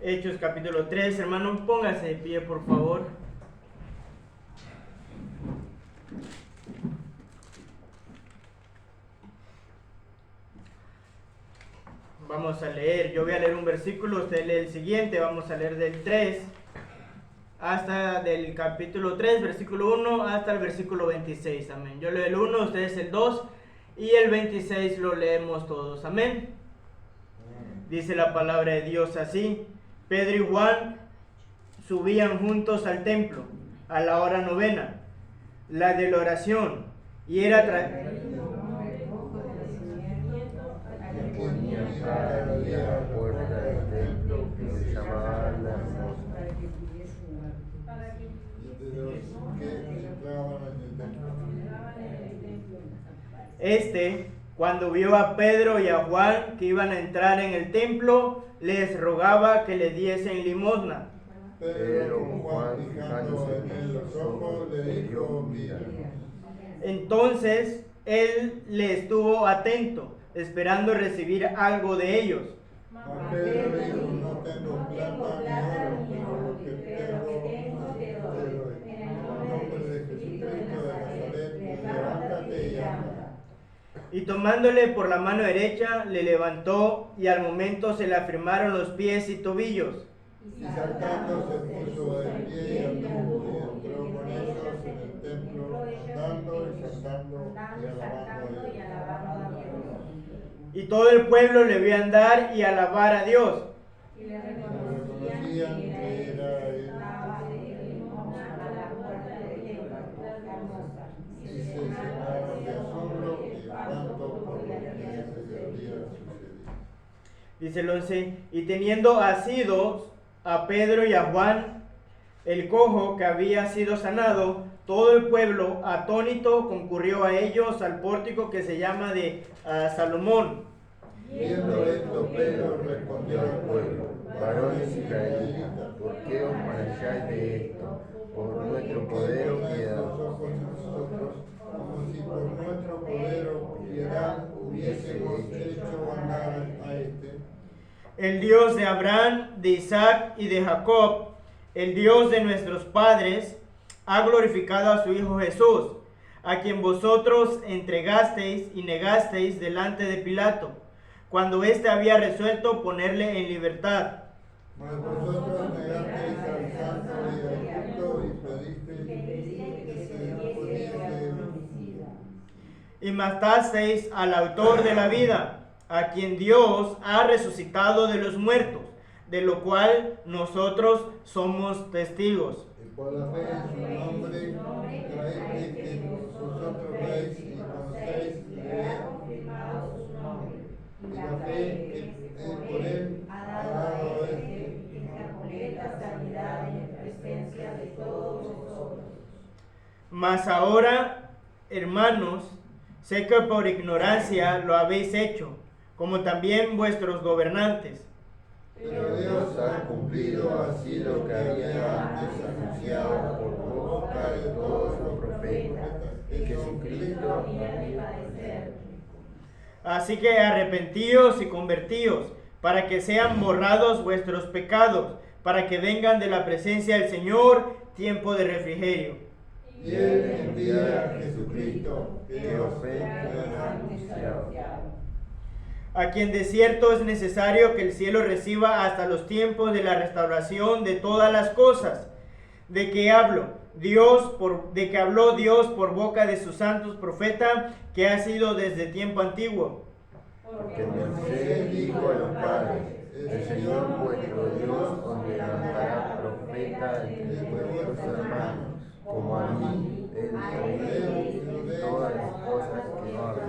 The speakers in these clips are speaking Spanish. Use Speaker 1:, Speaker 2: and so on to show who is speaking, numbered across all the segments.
Speaker 1: Hechos capítulo 3, hermano, póngase de pie, por favor. Vamos a leer, yo voy a leer un versículo, usted lee el siguiente, vamos a leer del 3 hasta del capítulo 3, versículo 1 hasta el versículo 26, amén. Yo leo el 1, ustedes el 2 y el 26 lo leemos todos, amén. Dice la palabra de Dios así: Pedro y Juan subían juntos al templo a la hora novena, la de la oración, y era
Speaker 2: cada día a la puerta del templo que se llamaba La Hermosa.
Speaker 1: Cuando vio a Pedro y a Juan que iban a entrar en el templo, les rogaba que le diesen limosna.
Speaker 2: Pero Juan, fijándose en los ojos, le dijo: mira.
Speaker 1: Entonces él le estuvo atento, esperando recibir algo de ellos.
Speaker 3: Pedro dijo: no tengo plata ni oro, lo que tengo te doy. En el nombre de Jesucristo de Nazaret, levántate y anda.
Speaker 1: Y tomándole por la mano derecha, le levantó, y al momento se le afirmaron los pies y tobillos.
Speaker 3: Y saltando se puso de pie y anduvo, y entró con ellos en el templo, andando y saltando y alabando a Dios.
Speaker 1: Y todo el pueblo le vio andar y alabar a Dios.
Speaker 3: Y le reconocían que era él. Y se llenaron de asombro y espanto por lo que les había sucedido.
Speaker 1: Dice el 11: y teniendo asidos a Pedro y a Juan, el cojo que había sido sanado, todo el pueblo atónito concurrió a ellos al pórtico que se llama de Salomón.
Speaker 2: Viendo esto, Pedro respondió al pueblo: varones israelitas, ¿por qué os maravilláis de esto? Por nuestro poder o piedad.
Speaker 3: Como si por nuestro poder o piedad hubiésemos hecho andar a este.
Speaker 1: El Dios de Abraham, de Isaac y de Jacob, el Dios de nuestros padres, ha glorificado a su Hijo Jesús, a quien vosotros entregasteis y negasteis delante de Pilato, cuando éste había resuelto ponerle en libertad.
Speaker 3: Mas vosotros negasteis al santo y al justo y pedisteis que se poniese homicida.
Speaker 1: Y matasteis al autor de la vida, a quien Dios ha resucitado de los muertos, de lo cual nosotros somos testigos.
Speaker 3: Y por la fe en su nombre, creéis que vosotros veis y conocéis y he confirmado su nombre. Y la fe que por él ha dado esta completa sanidad en presencia de todos vosotros.
Speaker 1: Mas ahora, hermanos, sé que por ignorancia lo habéis hecho, como también vuestros gobernantes.
Speaker 3: Pero Dios ha cumplido así lo que había antes anunciado por boca de todos los profetas, que Jesucristo había de padecer.
Speaker 1: Así que arrepentíos y convertíos, para que sean borrados vuestros pecados, para que vengan de la presencia del Señor tiempo de refrigerio.
Speaker 3: Y Él envía a Jesucristo, que os ha anunciado.
Speaker 1: A quien de cierto es necesario que el cielo reciba hasta los tiempos de la restauración de todas las cosas, de que habló Dios por boca de sus santos profetas, que ha sido desde tiempo antiguo.
Speaker 2: Porque Moisés dijo a los padres: el Señor vuestro Dios os levantará profeta entre vuestros hermanos, como a mí, él oído todas las cosas que hablo.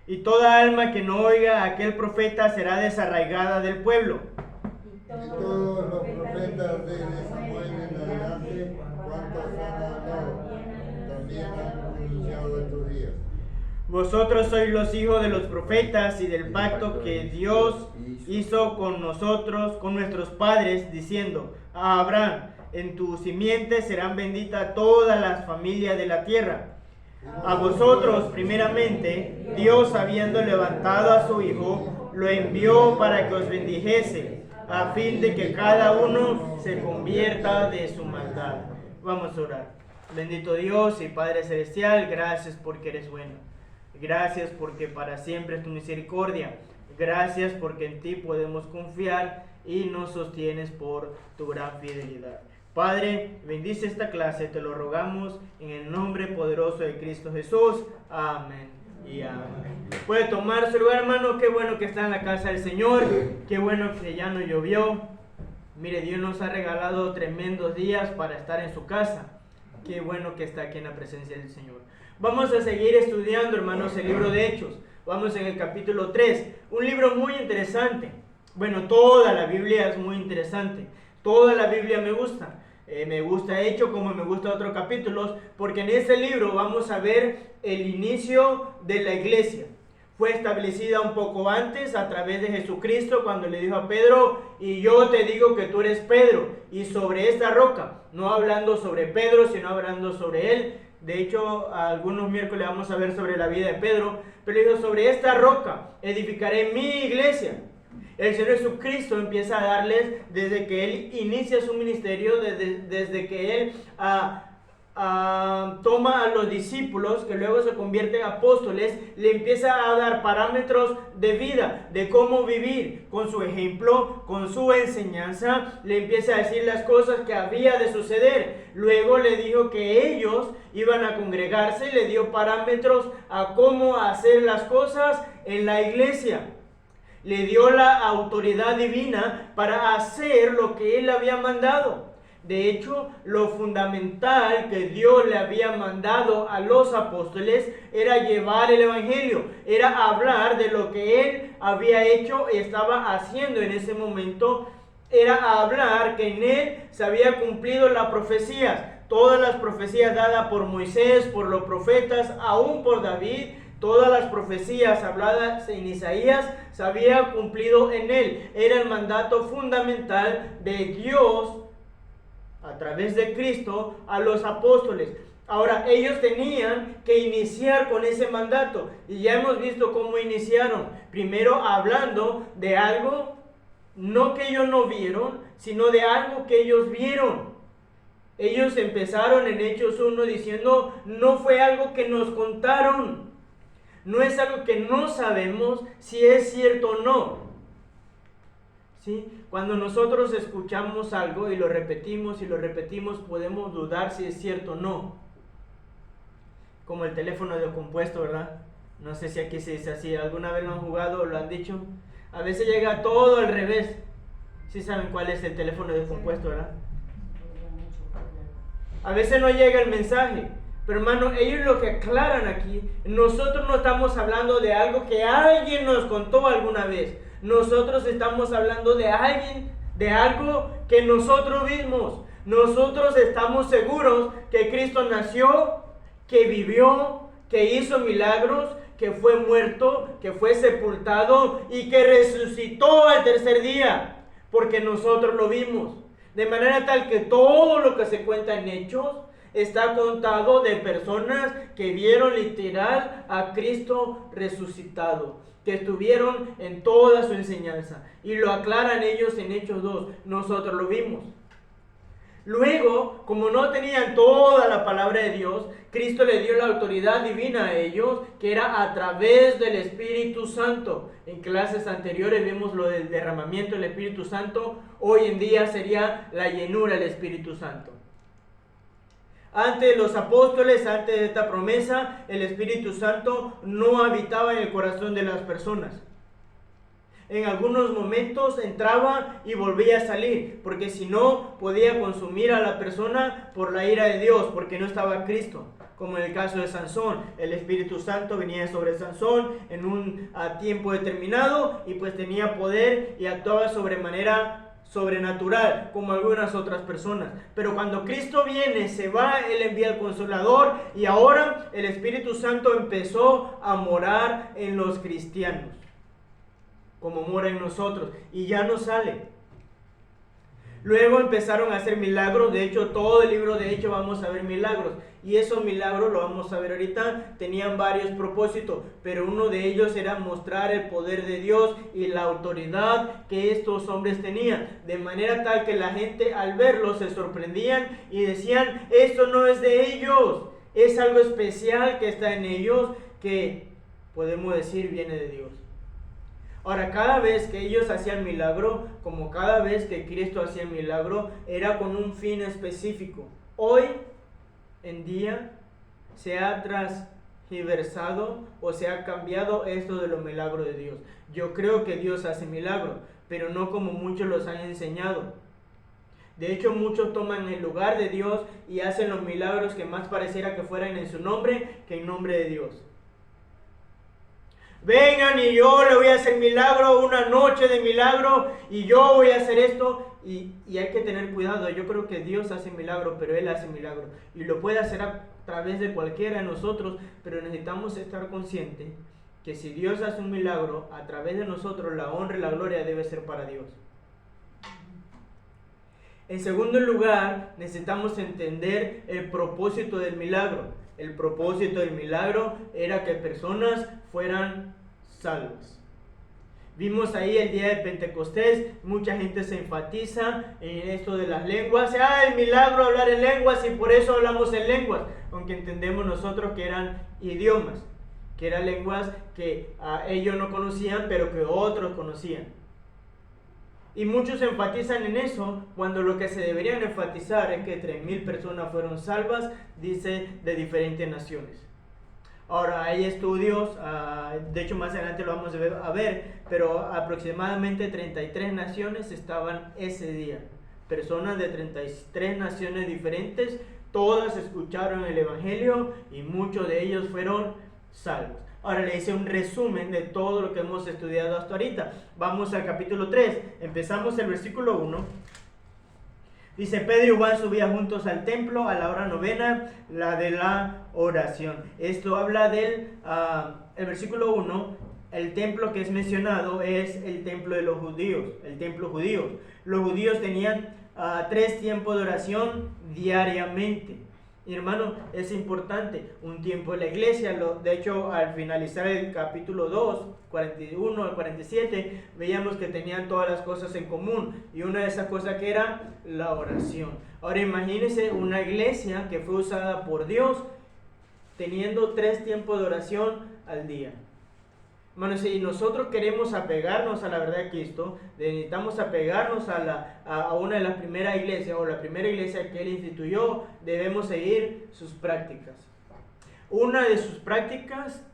Speaker 1: Y toda alma que no oiga a aquel profeta será desarraigada del pueblo.
Speaker 3: Y todos los profetas desde Samuel en adelante, cuantos han hablado, también han anunciado estos días.
Speaker 1: Vosotros sois los hijos de los profetas y del pacto que Dios hizo con nosotros, con nuestros padres, diciendo: a Abraham, en tu simiente serán benditas todas las familias de la tierra. A vosotros, primeramente, Dios, habiendo levantado a su Hijo, lo envió para que os bendijese, a fin de que cada uno se convierta de su maldad. Vamos a orar. Bendito Dios y Padre Celestial, gracias porque eres bueno. Gracias porque para siempre es tu misericordia. Gracias porque en ti podemos confiar y nos sostienes por tu gran fidelidad. Padre, bendice esta clase, te lo rogamos en el nombre poderoso de Cristo Jesús. Amén y amén. Puede tomar su lugar, hermano. Qué bueno que está en la casa del Señor. Qué bueno que ya no llovió. Mire, Dios nos ha regalado tremendos días para estar en su casa. Qué bueno que está aquí en la presencia del Señor. Vamos a seguir estudiando, hermanos, el libro de Hechos. Vamos en el capítulo 3. Un libro muy interesante. Bueno, toda la Biblia es muy interesante. Toda la Biblia me gusta. Me gusta Hechos como me gusta otros capítulos, porque en ese libro vamos a ver el inicio de la iglesia. Fue establecida un poco antes a través de Jesucristo cuando le dijo a Pedro: y yo te digo que tú eres Pedro, y sobre esta roca, no hablando sobre Pedro, sino hablando sobre él. De hecho, algunos miércoles vamos a ver sobre la vida de Pedro, pero dijo: sobre esta roca edificaré mi iglesia. El Señor Jesucristo empieza a darles, desde que Él inicia su ministerio, desde que Él toma a los discípulos, que luego se convierten en apóstoles, le empieza a dar parámetros de vida, de cómo vivir, con su ejemplo, con su enseñanza. Le empieza a decir las cosas que había de suceder. Luego le dijo que ellos iban a congregarse y le dio parámetros a cómo hacer las cosas en la iglesia. Le dio la autoridad divina para hacer lo que Él había mandado. De hecho, lo fundamental que Dios le había mandado a los apóstoles era llevar el evangelio, era hablar de lo que Él había hecho y estaba haciendo en ese momento. Era hablar que en Él se había cumplido las profecías, todas las profecías dadas por Moisés, por los profetas, aún por David. Todas las profecías habladas en Isaías se habían cumplido en Él. Era el mandato fundamental de Dios a través de Cristo a los apóstoles. Ahora, ellos tenían que iniciar con ese mandato. Y ya hemos visto cómo iniciaron. Primero hablando de algo, no que ellos no vieron, sino de algo que ellos vieron. Ellos empezaron en Hechos 1 diciendo: no fue algo que nos contaron. No es algo que no sabemos si es cierto o no. ¿Sí? Cuando nosotros escuchamos algo y lo repetimos, podemos dudar si es cierto o no. Como el teléfono de compuesto, ¿verdad? No sé si aquí se dice así. ¿Alguna vez lo han jugado o lo han dicho? A veces llega todo al revés. ¿Sí saben cuál es el teléfono de compuesto, verdad? A veces no llega el mensaje. Pero hermano, ellos lo que aclaran aquí, nosotros no estamos hablando de algo que alguien nos contó alguna vez. Nosotros estamos hablando de alguien, de algo que nosotros vimos. Nosotros estamos seguros que Cristo nació, que vivió, que hizo milagros, que fue muerto, que fue sepultado y que resucitó al tercer día, porque nosotros lo vimos. De manera tal que todo lo que se cuenta en Hechos está contado de personas que vieron literal a Cristo resucitado, que estuvieron en toda su enseñanza. Y lo aclaran ellos en Hechos 2. Nosotros lo vimos. Luego, como no tenían toda la palabra de Dios, Cristo le dio la autoridad divina a ellos, que era a través del Espíritu Santo. En clases anteriores vimos lo del derramamiento del Espíritu Santo. Hoy en día sería la llenura del Espíritu Santo. Antes los apóstoles, antes de esta promesa, el Espíritu Santo no habitaba en el corazón de las personas. En algunos momentos entraba y volvía a salir, porque si no, podía consumir a la persona por la ira de Dios, porque no estaba Cristo. Como en el caso de Sansón, el Espíritu Santo venía sobre Sansón en un tiempo determinado y pues tenía poder y actuaba sobremanera sobrenatural, como algunas otras personas. Pero cuando Cristo viene, se va, Él envía el Consolador y ahora el Espíritu Santo empezó a morar en los cristianos, como mora en nosotros, y ya no sale. Luego empezaron a hacer milagros. De hecho, todo el libro de Hechos vamos a ver milagros. Y esos milagros, lo vamos a ver ahorita, tenían varios propósitos. Pero uno de ellos era mostrar el poder de Dios y la autoridad que estos hombres tenían. De manera tal que la gente al verlos se sorprendían y decían, esto no es de ellos. Es algo especial que está en ellos, que podemos decir viene de Dios. Ahora, cada vez que ellos hacían milagro, como cada vez que Cristo hacía milagro, era con un fin específico. Hoy en día se ha transgiversado o se ha cambiado esto de los milagros de Dios. Yo creo que Dios hace milagros, pero no como muchos los han enseñado. De hecho, muchos toman el lugar de Dios y hacen los milagros que más pareciera que fueran en su nombre que en nombre de Dios. Vengan y yo le voy a hacer milagro, una noche de milagro, y yo voy a hacer esto. Y hay que tener cuidado. Yo creo que Dios hace milagro, pero Él hace milagro. Y lo puede hacer a través de cualquiera de nosotros, pero necesitamos estar conscientes que si Dios hace un milagro, a través de nosotros la honra y la gloria debe ser para Dios. En segundo lugar, necesitamos entender el propósito del milagro. El propósito del milagro era que personas fueran salvas. Vimos ahí el día de Pentecostés, mucha gente se enfatiza en esto de las lenguas. El milagro, hablar en lenguas, y por eso hablamos en lenguas, aunque entendemos nosotros que eran idiomas, que eran lenguas que ellos no conocían, pero que otros conocían. Y muchos enfatizan en eso, cuando lo que se deberían enfatizar es que 3,000 personas fueron salvas, dice, de diferentes naciones. Ahora, hay estudios, de hecho más adelante lo vamos a ver, pero aproximadamente 33 naciones estaban ese día. Personas de 33 naciones diferentes, todas escucharon el Evangelio y muchos de ellos fueron salvos. Ahora le hice un resumen de todo lo que hemos estudiado hasta ahorita. Vamos al capítulo 3, empezamos el versículo 1. Dice, Pedro y Juan subían juntos al templo a la hora novena, la de la oración. Esto habla del el versículo 1, el templo que es mencionado es el templo de los judíos, el templo judío. Los judíos tenían 3 tiempos de oración diariamente. Y hermano, es importante, un tiempo en la iglesia, de hecho al finalizar el capítulo 2, 41 al 47, veíamos que tenían todas las cosas en común, y una de esas cosas que era la oración. Ahora imagínense una iglesia que fue usada por Dios, teniendo 3 tiempos de oración al día. Hermano, si nosotros queremos apegarnos a la verdad de Cristo, necesitamos apegarnos a una de las primeras iglesias, o la primera iglesia que Él instituyó, debemos seguir sus prácticas. Una de sus prácticas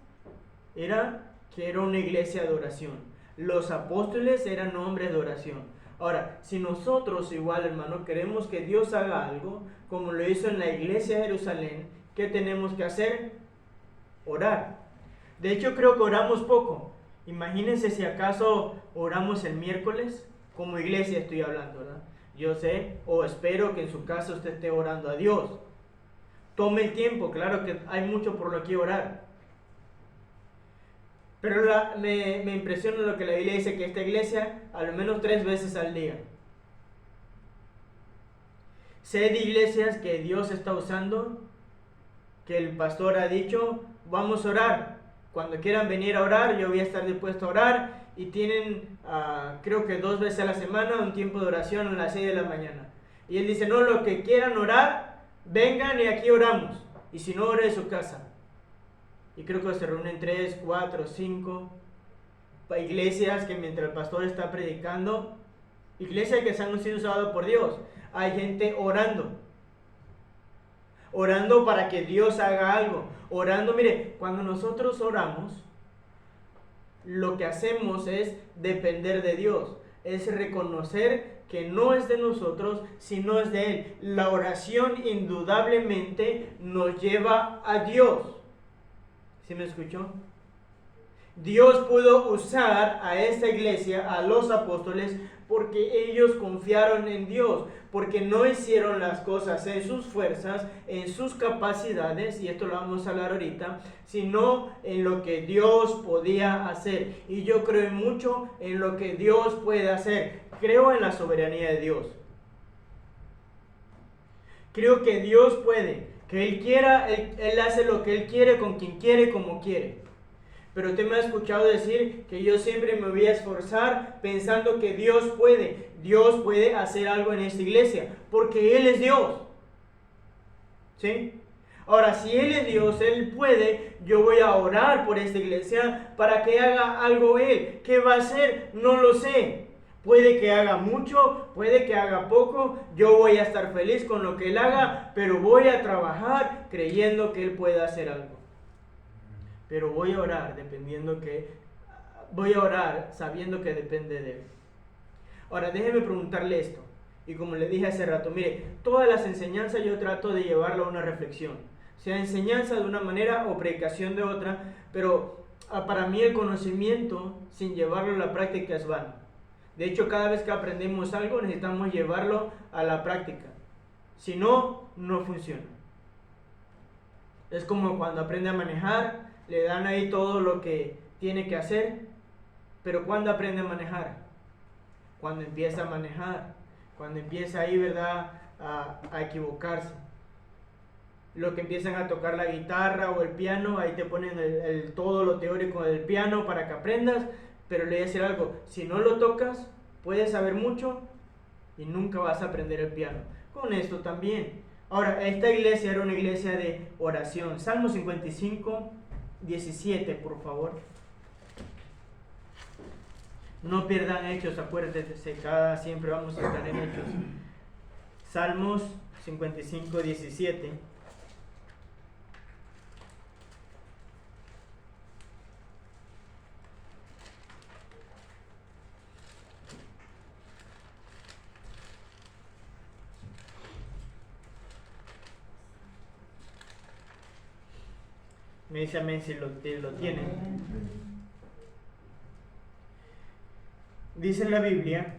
Speaker 1: era que era una iglesia de oración. Los apóstoles eran hombres de oración. Ahora, si nosotros igual, hermano, queremos que Dios haga algo, como lo hizo en la iglesia de Jerusalén, ¿qué tenemos que hacer? Orar. De hecho, creo que oramos poco. Imagínense si acaso oramos el miércoles, como iglesia estoy hablando, ¿verdad? Yo sé, o espero que en su casa usted esté orando a Dios. Tome el tiempo, claro que hay mucho por lo que orar. Pero me impresiona lo que la Biblia dice, que esta iglesia, al menos 3 veces al día. Sé de iglesias que Dios está usando, que el pastor ha dicho, vamos a orar. Cuando quieran venir a orar, yo voy a estar dispuesto a orar. Y tienen, creo que 2 veces a la semana, un tiempo de oración a las 6 de la mañana. Y él dice, no, los que quieran orar, vengan y aquí oramos. Y si no, ore en su casa. Y creo que se reúnen 3, 4, 5 iglesias que mientras el pastor está predicando, iglesias que se han sido usadas por Dios, hay gente orando. Orando para que Dios haga algo. Orando, mire, cuando nosotros oramos, lo que hacemos es depender de Dios. Es reconocer que no es de nosotros, sino es de Él. La oración indudablemente nos lleva a Dios. ¿Sí me escuchó? Dios pudo usar a esta iglesia, a los apóstoles, porque ellos confiaron en Dios, porque no hicieron las cosas en sus fuerzas, en sus capacidades, y esto lo vamos a hablar ahorita, sino en lo que Dios podía hacer. Y yo creo mucho en lo que Dios puede hacer. Creo en la soberanía de Dios. Creo que Dios puede, que Él quiera, Él hace lo que Él quiere, con quien quiere, como quiere. Pero usted me ha escuchado decir que yo siempre me voy a esforzar pensando que Dios puede hacer algo en esta iglesia, porque Él es Dios. ¿Sí? Ahora, si Él es Dios, Él puede, yo voy a orar por esta iglesia para que haga algo Él. ¿Qué va a hacer? No lo sé. Puede que haga mucho, puede que haga poco, yo voy a estar feliz con lo que Él haga, pero voy a trabajar creyendo que Él puede hacer algo. Pero voy a orar sabiendo que depende de Él. Ahora, déjeme preguntarle esto. Y como le dije hace rato, mire, todas las enseñanzas yo trato de llevarlo a una reflexión. Sea enseñanza de una manera o predicación de otra, pero para mí el conocimiento sin llevarlo a la práctica es vano. De hecho, cada vez que aprendemos algo necesitamos llevarlo a la práctica. Si no, no funciona. Es como cuando aprende a manejar, le dan ahí todo lo que tiene que hacer, pero ¿cuándo aprende a manejar? Cuando empieza a manejar, cuando empieza ahí, ¿verdad?, a equivocarse. Lo que empiezan a tocar la guitarra o el piano, ahí te ponen todo lo teórico del piano para que aprendas, pero le voy a decir algo, si no lo tocas, puedes saber mucho y nunca vas a aprender el piano. Con esto también. Ahora, esta iglesia era una iglesia de oración. Salmo 55, 17, por favor. No pierdan Hechos, acuérdense, siempre vamos a estar en Hechos. Salmos 55, 17. Me dice amén si lo tienen. Dice en la Biblia,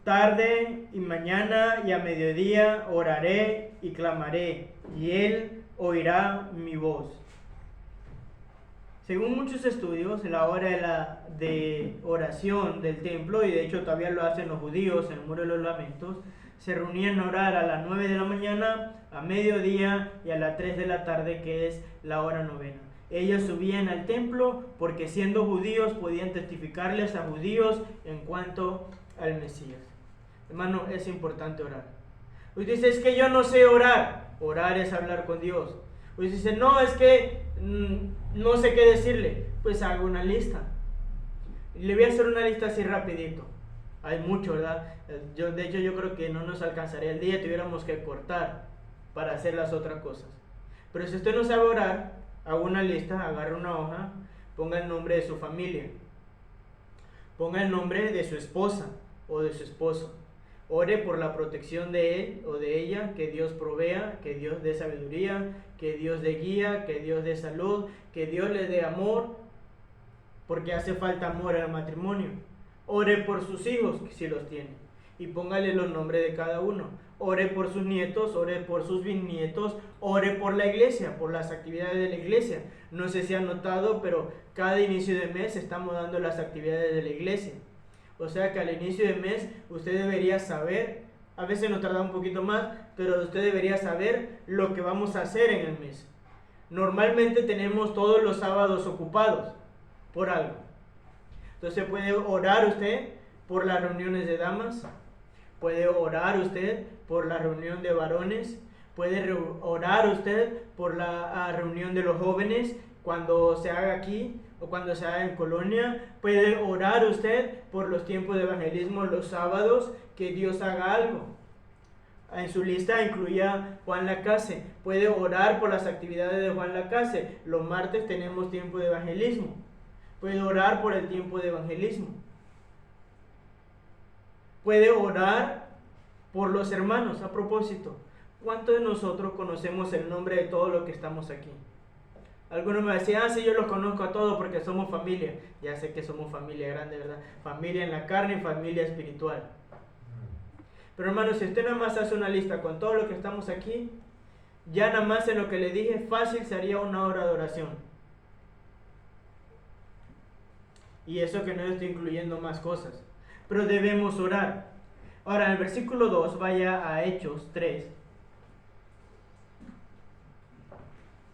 Speaker 1: tarde y mañana y a mediodía oraré y clamaré, y Él oirá mi voz. Según muchos estudios, la hora de oración del templo, y de hecho todavía lo hacen los judíos en el Muro de los Lamentos, se reunían a orar a las 9 de la mañana, a mediodía y a las 3 de la tarde, que es la hora novena. Ellos subían al templo porque siendo judíos podían testificarles a judíos en cuanto al Mesías. Hermano, es importante orar. Usted dice, es que yo no sé orar. Orar es hablar con Dios. Usted dice, no, es que no sé qué decirle. Pues haga una lista. Le voy a hacer una lista así rapidito. Hay mucho, ¿verdad? De hecho, yo creo que no nos alcanzaría el día, tuviéramos que cortar para hacer las otras cosas. Pero si usted no sabe orar, haga una lista, agarre una hoja, ponga el nombre de su familia, ponga el nombre de su esposa o de su esposo. Ore por la protección de él o de ella, que Dios provea, que Dios dé sabiduría, que Dios dé guía, que Dios dé salud, que Dios le dé amor, porque hace falta amor al matrimonio. Ore por sus hijos, si los tiene, y póngale los nombres de cada uno. Ore por sus nietos, ore por sus bisnietos, ore por la iglesia, por las actividades de la iglesia. No sé si han notado, pero cada inicio de mes estamos dando las actividades de la iglesia. O sea que al inicio de mes usted debería saber, a veces nos tarda un poquito más, pero usted debería saber lo que vamos a hacer en el mes. Normalmente tenemos todos los sábados ocupados por algo. Entonces puede orar usted por las reuniones de damas, puede orar usted por la reunión de varones, puede orar usted por la reunión de los jóvenes cuando se haga aquí o cuando se haga en Colonia. Puede orar usted por los tiempos de evangelismo los sábados, que Dios haga algo. En su lista incluía Juan Lacase. Puede orar por las actividades de Juan Lacase. Los martes tenemos tiempo de evangelismo. Puede orar por el tiempo de evangelismo. Puede orar por los hermanos. A propósito, ¿cuántos de nosotros conocemos el nombre de todos los que estamos aquí? Algunos me decían, sí, yo los conozco a todos porque somos familia. Ya sé que somos familia grande, ¿verdad? Familia en la carne y familia espiritual. Pero hermanos, si usted nada más hace una lista con todo lo que estamos aquí, ya nada más en lo que le dije, fácil sería una hora de oración. Y eso que no estoy incluyendo más cosas. Pero debemos orar. Ahora, en el versículo 2, vaya a Hechos 3.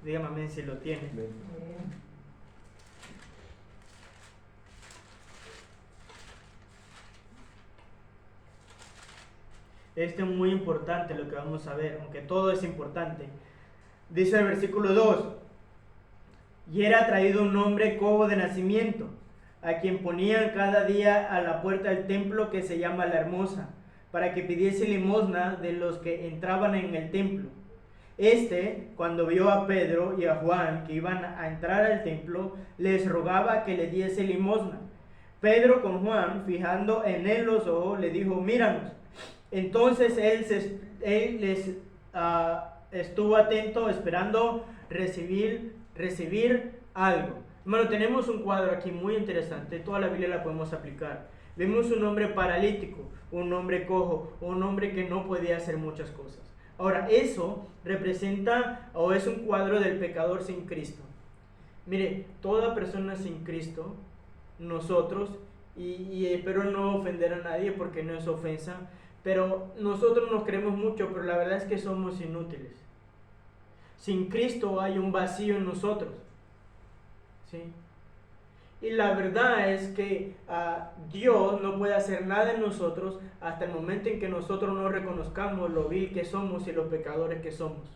Speaker 1: Dígame amén si lo tiene. Esto es muy importante lo que vamos a ver, aunque todo es importante. Dice el versículo 2: y era traído un hombre cojo de nacimiento, a quien ponían cada día a la puerta del templo que se llama La Hermosa, para que pidiese limosna de los que entraban en el templo. Cuando vio a Pedro y a Juan que iban a entrar al templo, les rogaba que le diese limosna. Pedro con Juan, fijando en él los ojos, le dijo: míranos. Entonces él les estuvo atento, esperando recibir algo. Hermano, tenemos un cuadro aquí muy interesante. Toda la Biblia la podemos aplicar. Vemos un hombre paralítico, un hombre cojo, un hombre que no podía hacer muchas cosas. Ahora, eso representa o es un cuadro del pecador sin Cristo. Mire, toda persona sin Cristo, nosotros, pero no ofender a nadie porque no es ofensa, pero nosotros nos creemos mucho, pero la verdad es que somos inútiles. Sin Cristo hay un vacío en nosotros, ¿sí? Y la verdad es que Dios no puede hacer nada en nosotros hasta el momento en que nosotros no reconozcamos lo vil que somos y los pecadores que somos.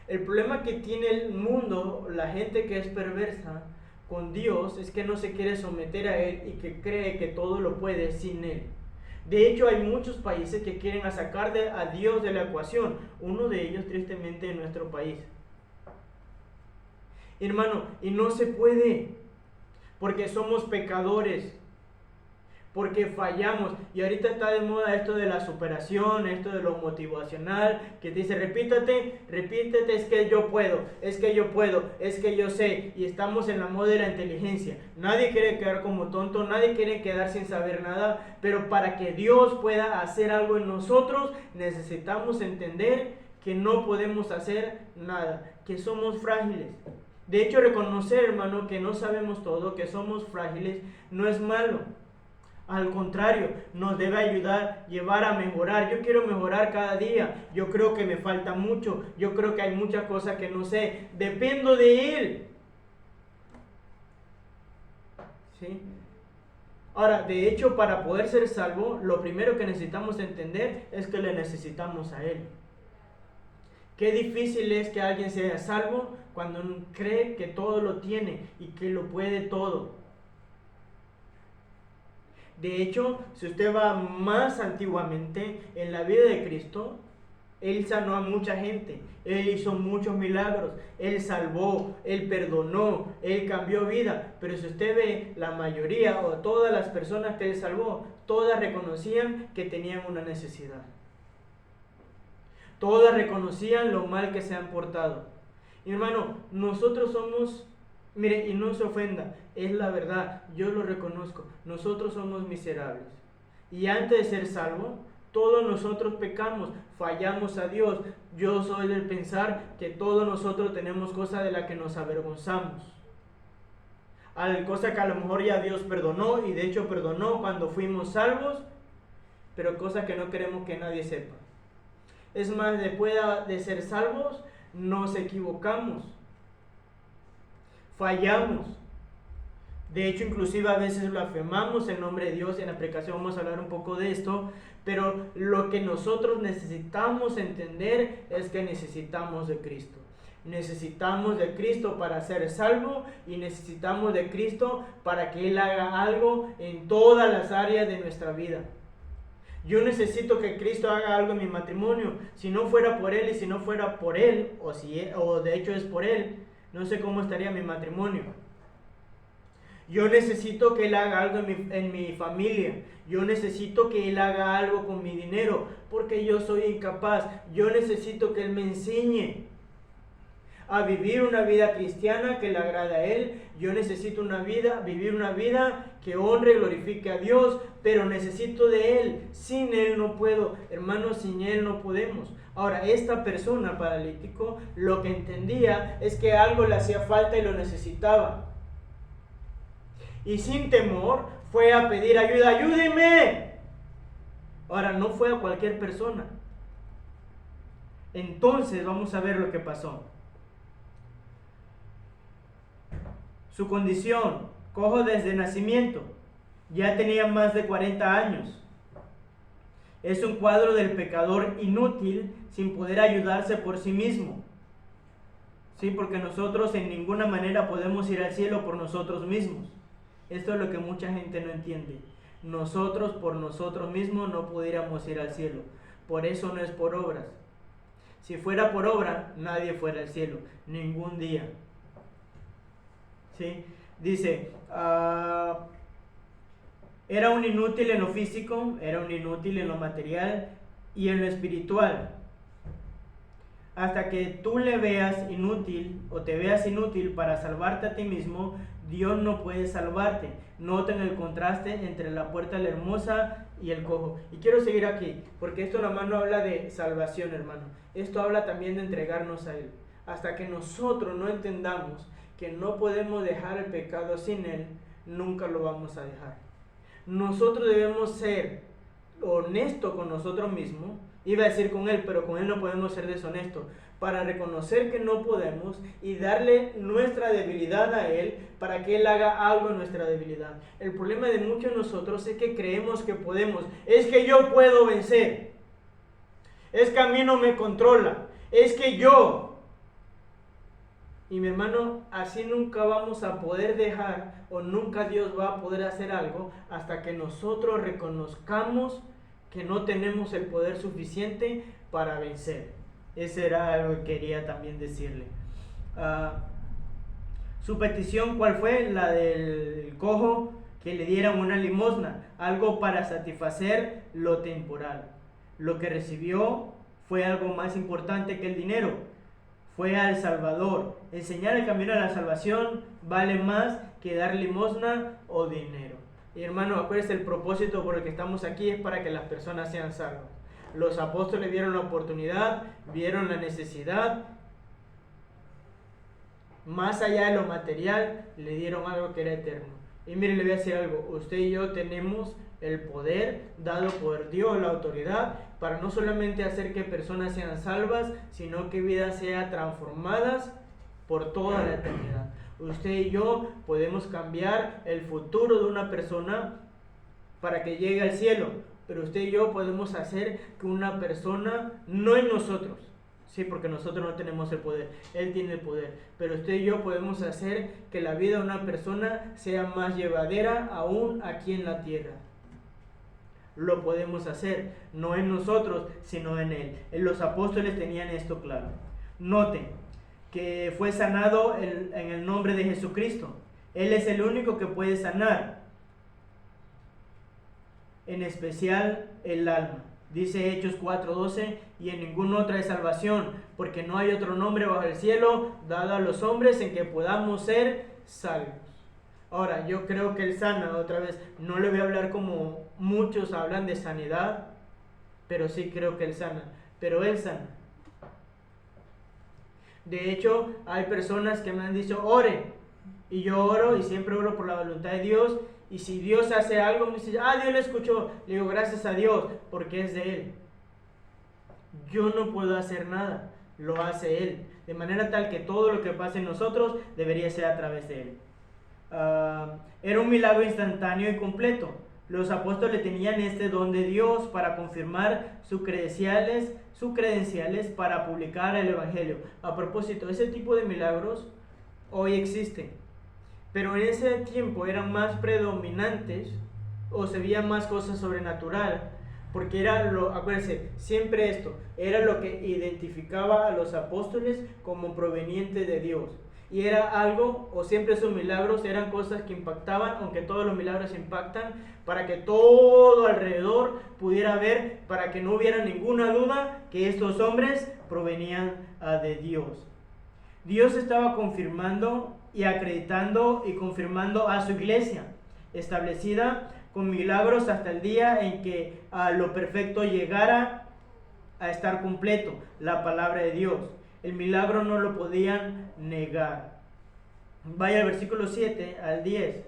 Speaker 1: El problema que tiene el mundo, la gente que es perversa con Dios, es que no se quiere someter a Él y que cree que todo lo puede sin Él. De hecho, hay muchos países que quieren sacar a Dios de la ecuación. Uno de ellos, tristemente, en nuestro país. Hermano, y no se puede, porque somos pecadores, porque fallamos. Y ahorita está de moda esto de la superación, esto de lo motivacional, que te dice: repítete, es que yo puedo, es que yo sé. Y estamos en la moda de la inteligencia. Nadie quiere quedar como tonto, nadie quiere quedar sin saber nada, pero para que Dios pueda hacer algo en nosotros, necesitamos entender que no podemos hacer nada, que somos frágiles. De hecho, reconocer, hermano, que no sabemos todo, que somos frágiles, no es malo. Al contrario, nos debe ayudar, llevar a mejorar. Yo quiero mejorar cada día. Yo creo que me falta mucho. Yo creo que hay muchas cosas que no sé. Dependo de Él. ¿Sí? Ahora, de hecho, para poder ser salvo, lo primero que necesitamos entender es que le necesitamos a Él. Qué difícil es que alguien sea salvo cuando cree que todo lo tiene y que lo puede todo. De hecho, si usted va más antiguamente en la vida de Cristo, Él sanó a mucha gente, Él hizo muchos milagros, Él salvó, Él perdonó, Él cambió vida. Pero si usted ve, la mayoría o todas las personas que Él salvó, todas reconocían que tenían una necesidad. Todas reconocían lo mal que se han portado. Y hermano, nosotros somos, mire, y no se ofenda, es la verdad, yo lo reconozco, nosotros somos miserables. Y antes de ser salvo, todos nosotros pecamos, fallamos a Dios. Yo soy del pensar que todos nosotros tenemos cosas de las que nos avergonzamos. Cosa que a lo mejor ya Dios perdonó, y de hecho perdonó cuando fuimos salvos, pero cosas que no queremos que nadie sepa. Es más, después de ser salvos, nos equivocamos, fallamos. De hecho, inclusive a veces blasfemamos el nombre de Dios. Y en la predicación vamos a hablar un poco de esto. Pero lo que nosotros necesitamos entender es que necesitamos de Cristo. Necesitamos de Cristo para ser salvo, y necesitamos de Cristo para que Él haga algo en todas las áreas de nuestra vida. Yo necesito que Cristo haga algo en mi matrimonio. Si no fuera por Él, y si no fuera por Él, o de hecho es por Él, no sé cómo estaría mi matrimonio. Yo necesito que Él haga algo en mi familia. Yo necesito que Él haga algo con mi dinero, porque yo soy incapaz. Yo necesito que Él me enseñe a vivir una vida cristiana que le agrada a Él. Yo necesito vivir una vida que honre y glorifique a Dios, pero necesito de Él. Sin Él no puedo, hermanos, sin Él no podemos. Ahora, esta persona paralítico lo que entendía es que algo le hacía falta y lo necesitaba. Y sin temor fue a pedir ayuda. ¡Ayúdenme! Ahora, no fue a cualquier persona. Entonces vamos a ver lo que pasó. Su condición, cojo desde nacimiento, ya tenía más de 40 años. Es un cuadro del pecador inútil sin poder ayudarse por sí mismo. Sí, porque nosotros en ninguna manera podemos ir al cielo por nosotros mismos. Esto es lo que mucha gente no entiende. Nosotros por nosotros mismos no pudiéramos ir al cielo. Por eso no es por obras. Si fuera por obra, nadie fuera al cielo, ningún día. ¿Sí? Dice, era un inútil en lo físico, era un inútil en lo material y en lo espiritual. Hasta que tú le veas inútil o te veas inútil para salvarte a ti mismo, Dios no puede salvarte. Noten el contraste entre la puerta de la hermosa y el cojo. Y quiero seguir aquí, porque esto nada más no habla de salvación, hermano. Esto habla también de entregarnos a Él. Hasta que nosotros no entendamos que no podemos dejar el pecado sin Él, nunca lo vamos a dejar. Nosotros debemos ser honestos con nosotros mismos. Iba a decir con Él, pero con Él no podemos ser deshonestos. Para reconocer que no podemos y darle nuestra debilidad a Él para que Él haga algo en nuestra debilidad. El problema de muchos de nosotros es que creemos que podemos. Es que yo puedo vencer. Es que a mí no me controla. Es que yo. Y mi hermano, así nunca vamos a poder dejar o nunca Dios va a poder hacer algo hasta que nosotros reconozcamos que no tenemos el poder suficiente para vencer. Ese era algo que quería también decirle. Su petición, ¿cuál fue? La del cojo, que le dieran una limosna, algo para satisfacer lo temporal. Lo que recibió fue algo más importante que el dinero. Fue al Salvador. Enseñar el camino a la salvación vale más que dar limosna o dinero. Y hermano, acuérdense, el propósito por el que estamos aquí es para que las personas sean salvas. Los apóstoles vieron la oportunidad, vieron la necesidad. Más allá de lo material, le dieron algo que era eterno. Y mire, le voy a decir algo. Usted y yo tenemos el poder dado por Dios, la autoridad, para no solamente hacer que personas sean salvas, sino que vidas sean transformadas por toda la eternidad. Usted y yo podemos cambiar el futuro de una persona para que llegue al cielo. Pero usted y yo podemos hacer que una persona, no en nosotros, sí, porque nosotros no tenemos el poder, Él tiene el poder, pero usted y yo podemos hacer que la vida de una persona sea más llevadera aún aquí en la tierra. Lo podemos hacer, no en nosotros, sino en Él. Los apóstoles tenían esto claro. Noten que fue sanado en el nombre de Jesucristo. Él es el único que puede sanar, en especial el alma. Dice Hechos 4:12, y en ninguna otra hay salvación, porque no hay otro nombre bajo el cielo dado a los hombres en que podamos ser salvos. Ahora, yo creo que Él sana, otra vez, no le voy a hablar como muchos hablan de sanidad, pero sí creo que Él sana, pero Él sana. De hecho, hay personas que me han dicho, ore, y yo oro y siempre oro por la voluntad de Dios. Y si Dios hace algo, me dice, Dios le escuchó. Le digo, gracias a Dios, porque es de Él. Yo no puedo hacer nada, lo hace Él. De manera tal que todo lo que pase en nosotros debería ser a través de Él. Era un milagro instantáneo y completo. Los apóstoles tenían este don de Dios para confirmar sus credenciales para publicar el Evangelio. A propósito, ese tipo de milagros hoy existen. Pero en ese tiempo eran más predominantes o se veían más cosas sobrenatural, porque acuérdense, siempre esto era lo que identificaba a los apóstoles como proveniente de Dios. Y era algo, o siempre esos milagros eran cosas que impactaban, aunque todos los milagros impactan, para que todo alrededor pudiera ver, para que no hubiera ninguna duda que estos hombres provenían de Dios. Dios estaba confirmando y acreditando y confirmando a su iglesia, establecida con milagros hasta el día en que lo perfecto llegara a estar completo, la palabra de Dios. El milagro no lo podían negar. Vaya al versículo 7 al 10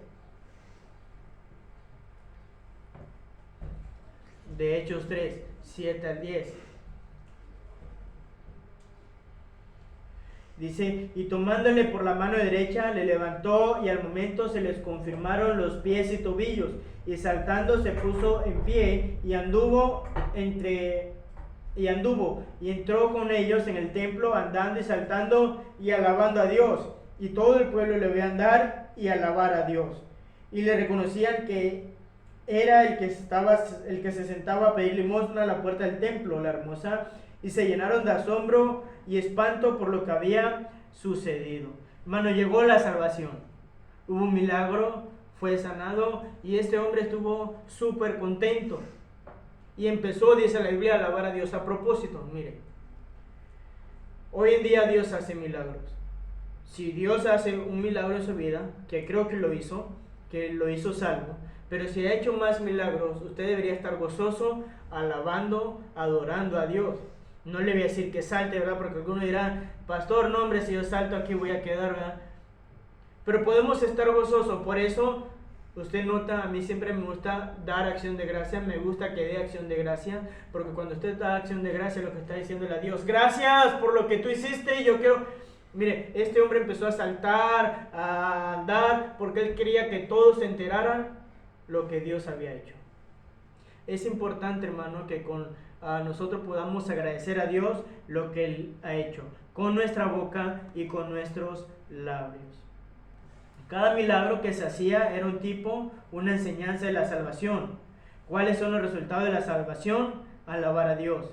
Speaker 1: de Hechos 3, 7 al 10. Dice, y tomándole por la mano derecha, le levantó y al momento se les confirmaron los pies y tobillos. Y saltando se puso en pie y anduvo y entró con ellos en el templo, andando y saltando y alabando a Dios. Y todo el pueblo le veía andar y alabar a Dios. Y le reconocían que era el que se sentaba a pedir limosna a la puerta del templo, la hermosa, y se llenaron de asombro y espanto por lo que había sucedido. Hermano, llegó la salvación. Hubo un milagro, fue sanado y este hombre estuvo súper contento. Y empezó, dice la Biblia, a alabar a Dios. A propósito, mire, hoy en día Dios hace milagros. Si Dios hace un milagro en su vida, que creo que lo hizo salvo, pero si ha hecho más milagros, usted debería estar gozoso, alabando, adorando a Dios. No le voy a decir que salte, ¿verdad? Porque algunos dirán, pastor, no hombre, si yo salto aquí voy a quedar, ¿verdad? Pero podemos estar gozosos. Por eso, usted nota, a mí siempre me gusta dar acción de gracia, me gusta que dé acción de gracia, porque cuando usted da acción de gracia, lo que está diciéndole a Dios, gracias por lo que tú hiciste, yo quiero... Mire, este hombre empezó a saltar, a andar, porque él quería que todos se enteraran lo que Dios había hecho. Es importante, hermano, que nosotros podamos agradecer a Dios lo que Él ha hecho, con nuestra boca y con nuestros labios. Cada milagro que se hacía era un tipo, una enseñanza de la salvación. ¿Cuáles son los resultados de la salvación? Alabar a Dios.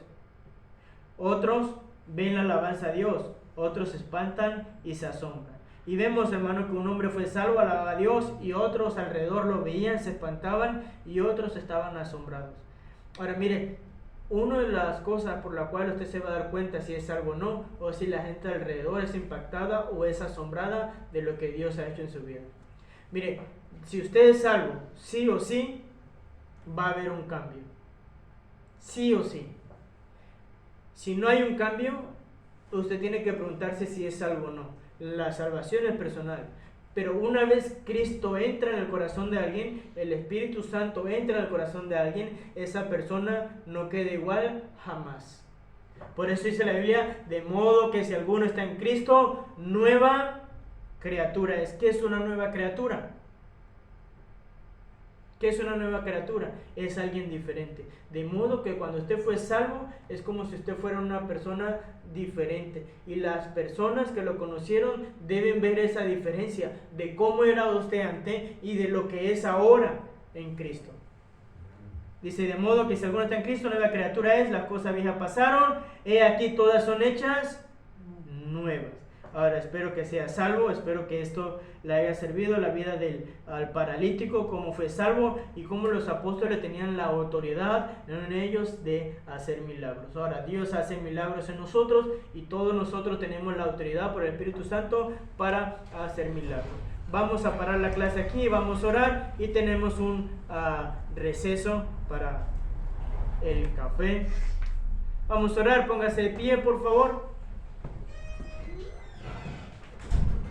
Speaker 1: Otros ven la alabanza a Dios, otros se espantan y se asombran. Y vemos, hermano, que un hombre fue salvo, alababa a Dios, y otros alrededor lo veían, se espantaban, y otros estaban asombrados. Ahora, mire, una de las cosas por la cual usted se va a dar cuenta si es salvo o no, o si la gente alrededor es impactada o es asombrada de lo que Dios ha hecho en su vida. Mire, si usted es salvo, sí o sí, va a haber un cambio. Sí o sí. Si no hay un cambio, usted tiene que preguntarse si es salvo o no. La salvación es personal. Pero una vez Cristo entra en el corazón de alguien, el Espíritu Santo entra en el corazón de alguien, esa persona no queda igual jamás. Por eso dice la Biblia, de modo que si alguno está en Cristo, nueva criatura es. ¿Qué es una nueva criatura? ¿Qué es una nueva criatura? Es alguien diferente. De modo que cuando usted fue salvo, es como si usted fuera una persona diferente. Y las personas que lo conocieron deben ver esa diferencia de cómo era usted antes y de lo que es ahora en Cristo. Dice, de modo que si alguno está en Cristo, nueva criatura es, las cosas viejas pasaron, he aquí todas son hechas nuevas. Ahora espero que sea salvo, espero que esto le haya servido la vida al paralítico, cómo fue salvo y cómo los apóstoles tenían la autoridad en ellos de hacer milagros. Ahora Dios hace milagros en nosotros y todos nosotros tenemos la autoridad por el Espíritu Santo para hacer milagros. Vamos a parar la clase aquí, vamos a orar y tenemos un receso para el café. Vamos a orar, póngase de pie por favor.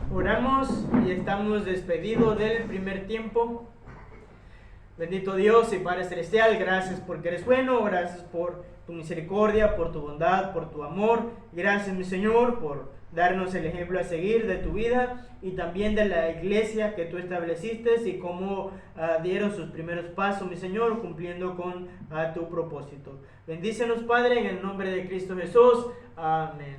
Speaker 1: Oramos y estamos despedidos del primer tiempo. Bendito Dios y Padre Celestial, gracias porque eres bueno, gracias por tu misericordia, por tu bondad, por tu amor. Gracias, mi Señor, por darnos el ejemplo a seguir de tu vida y también de la iglesia que tú estableciste y cómo dieron sus primeros pasos, mi Señor, cumpliendo con tu propósito. Bendícenos, Padre, en el nombre de Cristo Jesús. Amén.